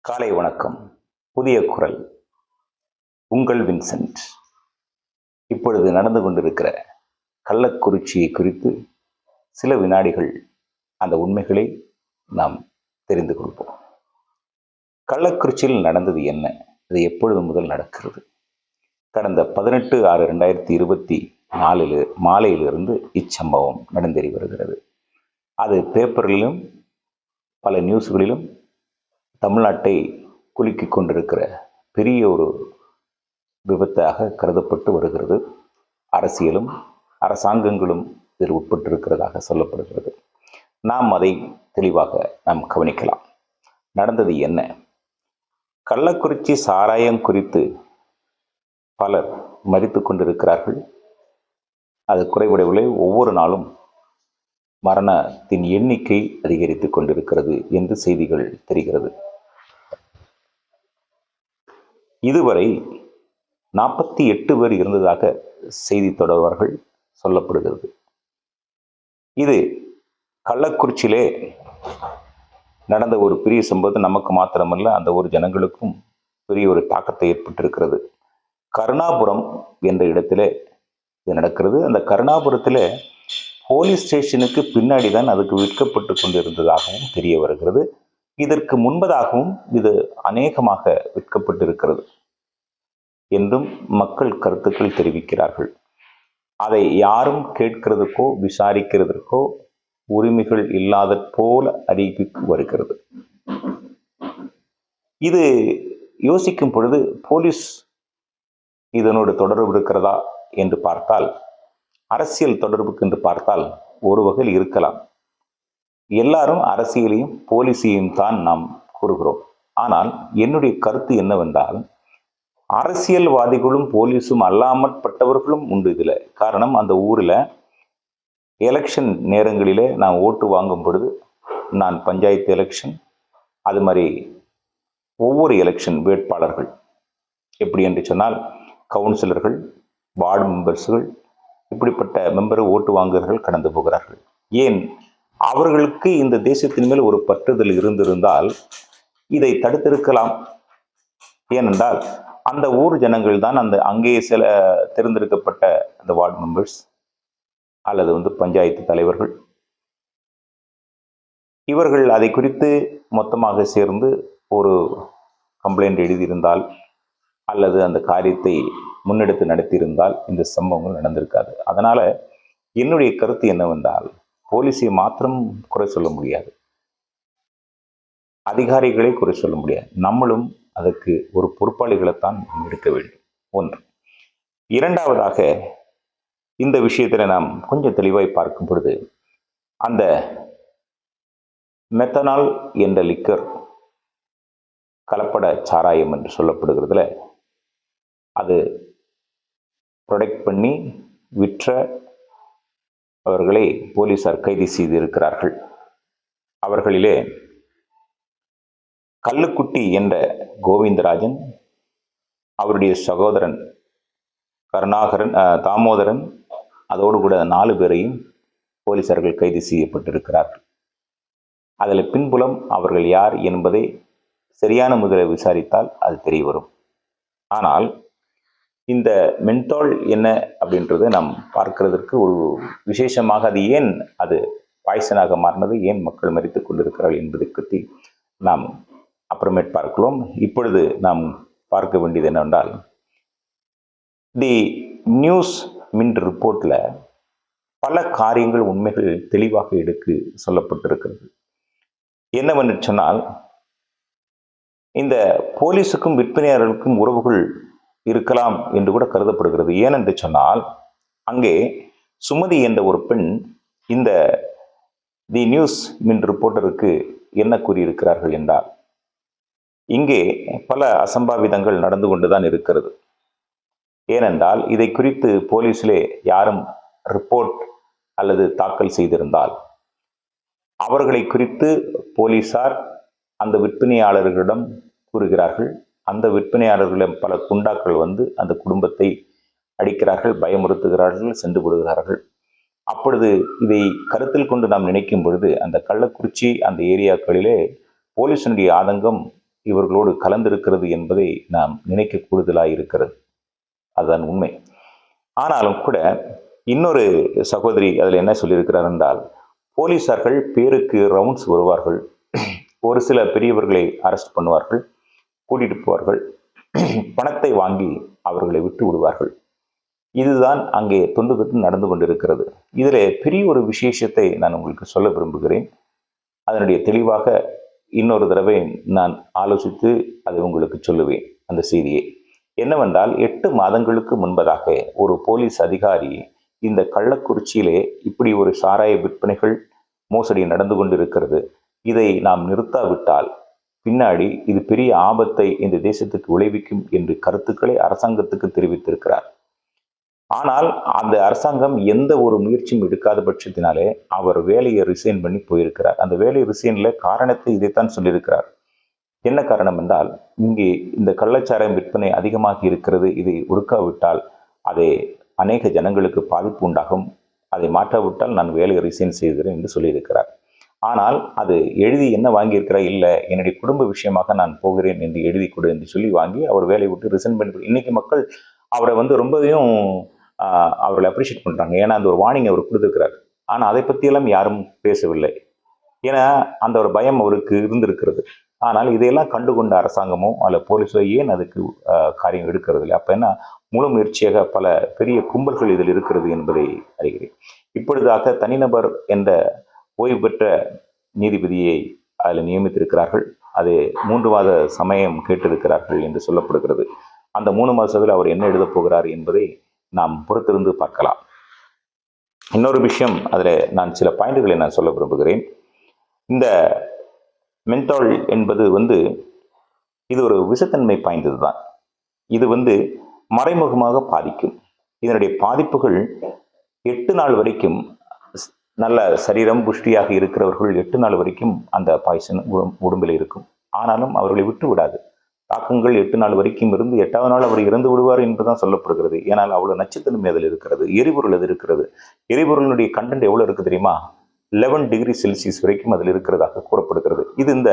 காலை வணக்கம். புதிய குரல். உங்கள் வின்சென்ட். இப்பொழுது நடந்து கொண்டிருக்கிற கள்ளக்குறிச்சியை குறித்து சில வினாடிகள் அந்த உண்மைகளை நாம் தெரிந்து கொள்வோம். கள்ளக்குறிச்சியில் நடந்தது என்ன? இது எப்பொழுது முதல் நடக்கிறது? கடந்த 18/6/2024 மாலையிலிருந்து இச்சம்பவம் நடந்தேறி வருகிறது. அது பேப்பரிலும் பல நியூஸ்களிலும் தமிழ்நாட்டை குலுக்கிக் கொண்டிருக்கிற பெரிய ஒரு விபத்தாக கருதப்பட்டு வருகிறது. அரசியலும் அரசாங்கங்களும் இதில் உட்பட்டிருக்கிறதாக சொல்லப்படுகிறது. நாம் அதை தெளிவாக கவனிக்கலாம். நடந்தது என்ன? கள்ளக்குறிச்சி சாராயம் குறித்து பலர் மரித்து கொண்டிருக்கிறார்கள். அது குறைவிடவில்லை. ஒவ்வொரு நாளும் மரணத்தின் எண்ணிக்கை அதிகரித்துக் கொண்டிருக்கிறது என்று செய்திகள் தெரிகிறது. இதுவரை 48 பேர் இருந்ததாக செய்தி தொடர்பாளர்கள் சொல்லப்படுகிறது. இது கள்ளக்குறிச்சியிலே நடந்த ஒரு பெரிய சம்பவம். நமக்கு மாத்திரமல்ல, அந்த ஒரு ஜனங்களுக்கும் பெரிய ஒரு தாக்கத்தை ஏற்பட்டிருக்கிறது. கருணாபுரம் என்ற இடத்திலே இது நடக்கிறது. அந்த கருணாபுரத்தில் போலீஸ் ஸ்டேஷனுக்கு பின்னாடி தான் அதுக்கு விற்கப்பட்டு கொண்டிருந்ததாகவும் தெரிய வருகிறது. இதற்கு முன்பதாகவும் இது அநேகமாக விற்கப்பட்டிருக்கிறது என்றும் மக்கள் கருத்துக்கள் தெரிவிக்கிறார்கள். அதை யாரும் கேட்கிறதுக்கோ விசாரிக்கிறதற்கோ உரிமைகள் இல்லாத போல அறிவிப்பு வருகிறது. இது யோசிக்கும் பொழுது போலீஸ் இதனோடு தொடர்பு இருக்கிறதா என்று பார்த்தால், அரசியல் தொடர்புக்கு என்று பார்த்தால் ஒரு வகையில் இருக்கலாம். எல்லாரும் அரசியலையும் போலீஸையும் தான் நாம் கூறுகிறோம். ஆனால் என்னுடைய கருத்து என்னவென்றால், அரசியல்வாதிகளும் போலீஸும் அல்லாமற்பட்டவர்களும் உண்டு இதில். காரணம், அந்த ஊரில் எலெக்ஷன் நேரங்களிலே நான் ஓட்டு வாங்கும் பொழுது, நான் பஞ்சாயத்து எலெக்ஷன், அது மாதிரி ஒவ்வொரு எலெக்ஷன் வேட்பாளர்கள் எப்படி என்று சொன்னால், கவுன்சிலர்கள், வார்டு மெம்பர்ஸ்கள், இப்படிப்பட்ட மெம்பர் ஓட்டு வாங்குகிறவர்கள் கடந்து போகிறார்கள். ஏன்? அவர்களுக்கு இந்த தேசத்தின் மேல் ஒரு பற்றுதல் இருந்திருந்தால் இதை தடுத்திருக்கலாம். ஏனென்றால் அந்த ஊர் ஜனங்கள் தான் அங்கே சில தேர்ந்தெடுக்கப்பட்ட அந்த வார்டு மெம்பர்ஸ் அல்லது பஞ்சாயத்து தலைவர்கள், இவர்கள் அதை குறித்து மொத்தமாக சேர்ந்து ஒரு கம்ப்ளைண்ட் எழுதியிருந்தால் அல்லது அந்த காரியத்தை முன்னெடுத்து நடத்தியிருந்தால் இந்த சம்பவங்கள் நடந்திருக்காது. அதனால என்னுடைய கருத்து என்னவென்றால், போலீஸை மாத்திரம் குறை சொல்ல முடியாது, அதிகாரிகளை குறை சொல்ல முடியாது. நம்மளும் அதற்கு ஒரு பொறுப்பாளிகளைத்தான் எடுக்க வேண்டும். ஒன்று. இரண்டாவதாக, இந்த விஷயத்தில் நாம் கொஞ்சம் தெளிவாய் பார்க்கும் பொழுது, அந்த மெத்தனால் என்ற லிக்கர், கலப்பட சாராயம் என்று சொல்லப்படுகிறதுல, அது ப்ரொடக்ட் பண்ணி விற்ற அவர்களை போலீசார் கைது செய்திருக்கிறார்கள். அவர்களிலே கல்லுக்குட்டி என்ற கோவிந்தராஜன், அவருடைய சகோதரன் தாமோதரன், அதோடு கூட 4 பேரையும் போலீசார்கள் கைது செய்யப்பட்டிருக்கிறார்கள். அதில் பின்புலம் அவர்கள் யார் என்பதை சரியான முறையில் விசாரித்தால் அது தெரிய வரும். ஆனால் இந்த மென்தால் என்ன அப்படின்றத நாம் பார்க்கிறதற்கு ஒரு விசேஷமாக, அது ஏன் அது பாய்சனாக மாறினது, ஏன் மக்கள் மரித்துக் கொண்டிருக்கிறார்கள் என்பதை பற்றி நாம் அப்புறமேட் பார்க்கலாம். இப்பொழுது நாம் பார்க்க வேண்டியது என்னவென்றால், தி நியூஸ் மின்ட் ரிப்போர்ட்டில் பல காரியங்கள், உண்மைகள் தெளிவாக எடுத்து சொல்லப்பட்டிருக்கிறது. என்னவென்று சொன்னால், இந்த போலீஸுக்கும் விற்பனையாளர்களுக்கும் உறவுகள் இருக்கலாம் என்று கூட கருதப்படுகிறது. ஏனென்று சொன்னால், அங்கே சுமதி என்ற ஒரு பெண் இந்த தி நியூஸ் மின்ட் ரிப்போர்ட்டருக்கு என்ன கூறியிருக்கிறார்கள் என்றால், இங்கே பல அசம்பாவிதங்கள் நடந்து கொண்டுதான் இருக்கிறது. ஏனென்றால் இதை குறித்து போலீஸிலே யாரும் ரிப்போர்ட் அல்லது தாக்கல் செய்திருந்தால் அவர்களை குறித்து போலீசார் அந்த விற்பனையாளர்களிடம் கூறுகிறார்கள். அந்த விற்பனையாளர்களிடம் பல குண்டாக்கள் அந்த குடும்பத்தை அடிக்கிறார்கள், பயமுறுத்துகிறார்கள், சென்று விடுகிறார்கள். அப்பொழுது இதை கருத்தில் கொண்டு நாம் நினைக்கும் பொழுது, அந்த கள்ளக்குறிச்சி அந்த ஏரியாக்களிலே போலீஸினுடைய ஆதங்கம் இவர்களோடு கலந்திருக்கிறது என்பதை நாம் நினைக்க கூடுதலாக இருக்கிறது. அதுதான் உண்மை. ஆனாலும் கூட இன்னொரு சகோதரி அதில் என்ன சொல்லியிருக்கிறார் என்றால், போலீசார்கள் பேருக்கு ரவுண்ட்ஸ் வருவார்கள், ஒரு சில பெரியவர்களை அரெஸ்ட் பண்ணுவார்கள், கூட்டிட்டு போவார்கள், பணத்தை வாங்கி அவர்களை விட்டு விடுவார்கள். இதுதான் அங்கே தொன்று தொட்டு நடந்து கொண்டிருக்கிறது. இதில் பெரிய ஒரு விசேஷத்தை நான் உங்களுக்கு சொல்ல விரும்புகிறேன். அதனுடைய தெளிவாக இன்னொரு தடவை நான் ஆலோசித்து அதை உங்களுக்கு சொல்லுவேன். அந்த செய்தியை என்னவென்றால், 8 மாதங்களுக்கு முன்பதாக ஒரு போலீஸ் அதிகாரி இந்த கள்ளக்குறிச்சியிலே இப்படி ஒரு சாராய விற்பனைகள் மோசடி நடந்து கொண்டிருக்கிறது, இதை நாம் நிறுத்தாவிட்டால் பின்னாடி இது பெரிய ஆபத்தை இந்த தேசத்துக்கு விளைவிக்கும் என்று கருத்துக்களை அரசாங்கத்துக்கு தெரிவித்திருக்கிறார். ஆனால் அந்த அரசாங்கம் எந்த ஒரு முயற்சியும் எடுக்காத பட்சத்தினாலே அவர் வேலையை ரிசைன் பண்ணி போயிருக்கிறார். அந்த வேலை ரிசைன்ல காரணத்தை இதைத்தான் சொல்லியிருக்கிறார். என்ன காரணம் என்றால், இங்கே இந்த கள்ளச்சாராயம் விற்பனை அதிகமாகி இருக்கிறது, இதை ஒடுக்காவிட்டால் அதை அநேக ஜனங்களுக்கு பாதிப்பு உண்டாகும், அதை மாற்றாவிட்டால் நான் வேலையை ரிசைன் செய்கிறேன் என்று சொல்லியிருக்கிறார். ஆனால் அது எழுதி என்ன வாங்கியிருக்கிறார், இல்லை என்னுடைய குடும்ப விஷயமாக நான் போகிறேன் என்று எழுதி கொடு என்று சொல்லி வாங்கி அவர் வேலையை விட்டு ரிசைன் பண்ணி, இன்னைக்கு மக்கள் அவரை ரொம்பவும் அவர்களை அப்ரிஷியேட் பண்ணுறாங்க. ஏன்னா அந்த ஒரு வார்னிங் அவர் கொடுத்துருக்கிறார். ஆனால் அதை பற்றியெல்லாம் யாரும் பேசவில்லை. ஏன்னா அந்த ஒரு பயம் அவருக்கு இருந்திருக்கிறது. ஆனால் இதையெல்லாம் கண்டுகொண்ட அரசாங்கமோ அல்ல போலீஸோ ஏன் அதுக்கு காரியம் எடுக்கிறது இல்லை? அப்போ என்ன, முழு முயற்சியாக பல பெரிய கும்பல்கள் இதில் இருக்கிறது என்பதை அறிகிறேன். இப்பொழுதாக தனிநபர் என்ற ஓய்வு பெற்ற நீதிபதியை அதில் நியமித்திருக்கிறார்கள். அது 3 மாத சமயம் கேட்டிருக்கிறார்கள் என்று சொல்லப்படுகிறது. அந்த 3 மாதத்தில் அவர் என்ன எழுதப் போகிறார் என்பதை நாம் பொறுத்திருந்து பார்க்கலாம். இன்னொரு விஷயம், அதில் நான் சில பாயிண்டுகளை நான் சொல்ல விரும்புகிறேன். இந்த மென்தால் என்பது இது ஒரு விஷத்தன்மை பாய்ந்தது தான். இது மறைமுகமாக பாதிக்கும். இதனுடைய பாதிப்புகள் 8 நாள் வரைக்கும், நல்ல சரீரம் புஷ்டியாக இருக்கிறவர்கள் 8 நாள் வரைக்கும் அந்த பாய்சன் உடம்பில் இருக்கும். ஆனாலும் அவர்களை விட்டு விடாது. தாக்கங்கள் 8 நாள் வரைக்கும் இருந்து 8வது நாள் அவர் இறந்து விடுவார் என்பதுதான் சொல்லப்படுகிறது. ஏனால் அவ்வளவு நச்சுத்தன்மை அதில் இருக்கிறது. எரிபொருள் அது இருக்கிறது. எரிபொருளுடைய கண்டென்ட் எவ்வளவு இருக்கு தெரியுமா? 11 டிகிரி செல்சியஸ் வரைக்கும் அதில் இருக்கிறதாக கூறப்படுகிறது. இது இந்த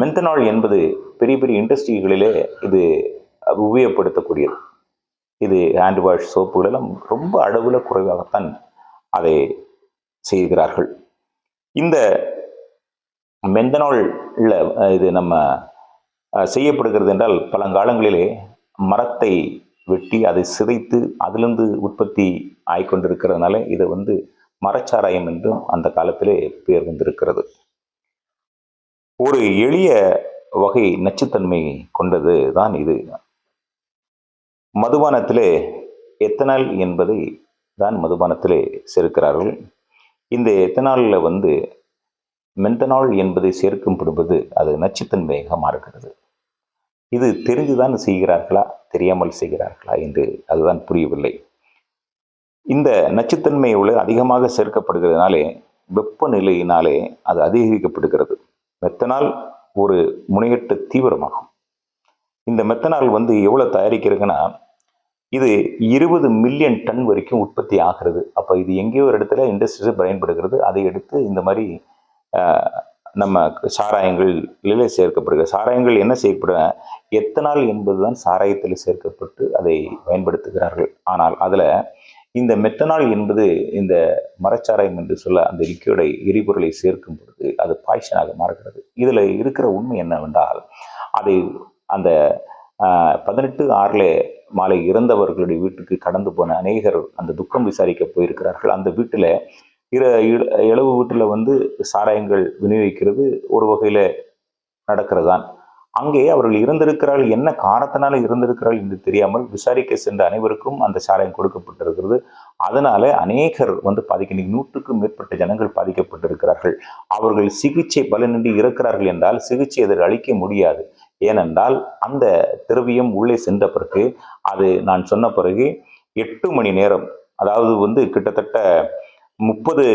மென்தனால் என்பது பெரிய பெரிய இண்டஸ்ட்ரிகளிலே இது உபயோகப்படுத்தக்கூடியது. இது ஹேண்ட் வாஷ் சோப்புகள் எல்லாம் ரொம்ப அளவில் குறைவாகத்தான் அதை செய்கிறார்கள். இந்த மென்தனால் இது நம்ம செய்யப்படுகிறது என்றால், பழங்காலங்களிலே மரத்தை வெட்டி அதை சிதைத்து அதிலிருந்து உற்பத்தி ஆகிக்கொண்டிருக்கிறதுனால இதை மரச்சாராயம் என்றும் அந்த காலத்திலே பெயர் வந்திருக்கிறது. ஒரு எளிய வகை நச்சுத்தன்மை கொண்டது தான் இது. மதுபானத்திலே எத்தனால் என்பதை தான் மதுபானத்திலே சேர்க்கிறார்கள். இந்த எத்தனாலில் மென்தனால் என்பதை சேர்க்கப்படுவது அது நச்சுத்தன்மையாக மாறுகிறது. இது தெரிந்துதான் செய்கிறார்களா, தெரியாமல் செய்கிறார்களா என்று அதுதான் புரியவில்லை. இந்த நச்சுத்தன்மை அதிகமாக சேர்க்கப்படுகிறதுனாலே வெப்பநிலையினாலே அது அதிகரிக்கப்படுகிறது. மெத்தனால் ஒரு முனையற்ற தீவிரமாகும். இந்த மெத்தனால் எவ்வளவு தயாரிக்கிறதுன்னா, இது 20 மில்லியன் டன் வரைக்கும் உற்பத்தி ஆகிறது. அப்போ இது எங்கேயோ ஒரு இடத்துல இண்டஸ்ட்ரீஸ் பயன்படுகிறது. அதை எடுத்து இந்த மாதிரி நம்ம சாராயங்களிலே சேர்க்கப்படுகிறது. சாராயங்கள் என்ன செய்யப்பட, எத்தனால் என்பதுதான் சாராயத்தில் சேர்க்கப்பட்டு அதை பயன்படுத்துகிறார்கள். ஆனால் அதில் இந்த மெத்தனால் என்பது இந்த மரச்சாராயம் என்று சொல்ல அந்த லிக்விடை எரிபொருளை சேர்க்கும் பொழுது அது பாய்ச்சனாக மாறுகிறது. இதில் இருக்கிற உண்மை என்னவென்றால், அதை அந்த 18/6 மாலை இறந்தவர்களுடைய வீட்டுக்கு கடந்து போன அநேகர் அந்த துக்கம் விசாரிக்க போயிருக்கிறார்கள். அந்த வீட்டில் இளவு வீட்டில் சாராயங்கள் விநியோகிக்கிறது ஒரு வகையில் நடக்கிறது தான். அங்கே அவர்கள் இறந்திருக்கிறார்கள், என்ன காரணத்தினால இறந்திருக்கிறார்கள் என்று தெரியாமல் விசாரிக்க சென்ற அனைவருக்கும் அந்த சாராயம் கொடுக்கப்பட்டிருக்கிறது. அதனால அநேகர் பாதிக்க, 100க்கும் மேற்பட்ட ஜனங்கள் பாதிக்கப்பட்டிருக்கிறார்கள். அவர்கள் சிகிச்சை பலனின்றி இறக்கிறார்கள் என்றால் சிகிச்சை அதை அளிக்க முடியாது. ஏனென்றால் அந்த திரவியம் உள்ளே சென்ற பிறகு, அது நான் சொன்ன பிறகு 8 மணி நேரம், அதாவது கிட்டத்தட்ட 30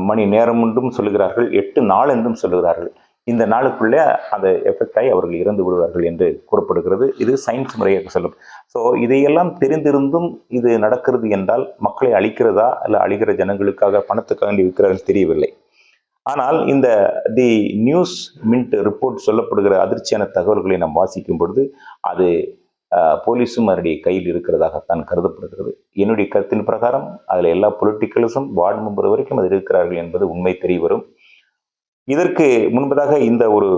மணி நேரம் என்றும் சொல்லுகிறார்கள், 8 நாள் என்றும் சொல்லுகிறார்கள். இந்த நாளுக்குள்ளே அதை எஃபெக்ட் ஆகி அவர்கள் இறந்து விடுவார்கள் என்று கூறப்படுகிறது. இது சயின்ஸ் முறையாக சொல்லும். ஸோ இதையெல்லாம் தெரிந்திருந்தும் இது நடக்கிறது என்றால் மக்களை அழிக்கிறதா இல்லை அழிகிற ஜனங்களுக்காக பணத்துக்காக விற்கிறார்கள் தெரியவில்லை. ஆனால் இந்த தி நியூஸ் மின்ட் ரிப்போர்ட் சொல்லப்படுகிற அதிர்ச்சியான தகவல்களை நாம் வாசிக்கும் பொழுது அது போலீஸும் அதனுடைய கையில் இருக்கிறதாகத்தான் கருதப்படுகிறது. என்னுடைய கருத்தின் பிரகாரம் அதில் எல்லா பொலிட்டிக்கல்ஸும் வார்டு மெம்பர் வரைக்கும் அது இருக்கிறார்கள் என்பது உண்மை தெரிய வரும். இதற்கு முன்பதாக இந்த ஒரு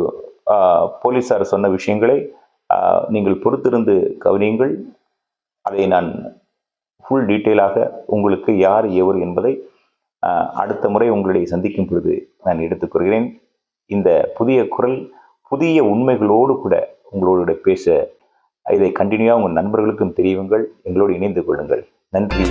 போலீஸார் சொன்ன விஷயங்களை நீங்கள் பொறுத்திருந்து கவனியுங்கள். அதை நான் ஃபுல் டீட்டெயிலாக உங்களுக்கு யார் எவர் என்பதை அடுத்த முறை உங்களை சந்திக்கும் பொழுது நான் எடுத்துக்கொள்கிறேன். இந்த புதிய குரல் புதிய உண்மைகளோடு கூட உங்களோட பேச இதை கண்டினியூவாக உங்கள் நண்பர்களுக்கும் தெரியுங்கள். எங்களோடு இணைந்து கொள்ளுங்கள். நன்றி.